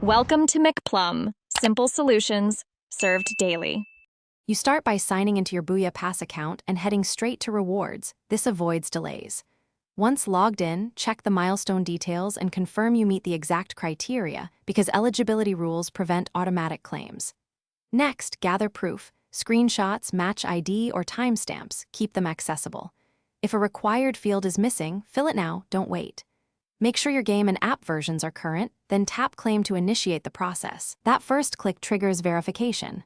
Welcome to McPlum, simple solutions served daily. You start by signing into your Booyah Pass account and heading straight to rewards. This avoids delays. Once logged in, check the milestone details and confirm you meet the exact criteria because eligibility rules prevent automatic claims. Next, gather proof. Screenshots, match ID, or timestamps. Keep them accessible. If a required field is missing, fill it now, don't wait. Make sure your game and app versions are current, then tap Claim to initiate the process. That first click triggers verification.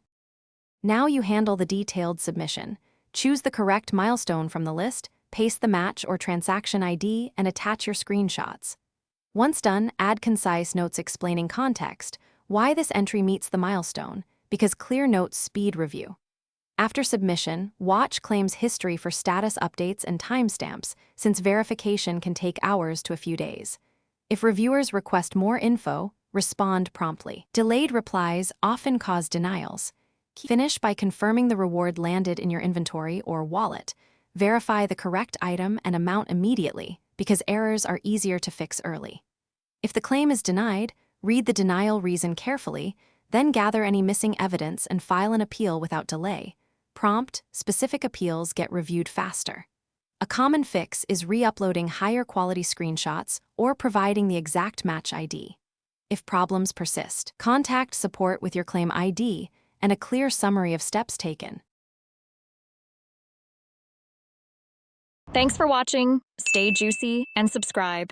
Now you handle the detailed submission. Choose the correct milestone from the list, paste the match or transaction ID, and attach your screenshots. Once done, add concise notes explaining context, why this entry meets the milestone, because clear notes speed review. After submission, watch claims history for status updates and timestamps, since verification can take hours to a few days. If reviewers request more info, respond promptly. Delayed replies often cause denials. Finish by confirming the reward landed in your inventory or wallet. Verify the correct item and amount immediately, because errors are easier to fix early. If the claim is denied, read the denial reason carefully, then gather any missing evidence and file an appeal without delay. Prompt, specific appeals get reviewed faster. A common fix is re-uploading higher quality screenshots or providing the exact match ID. If problems persist, contact support with your claim ID and a clear summary of steps taken. Thanks for watching. Stay juicy and subscribe.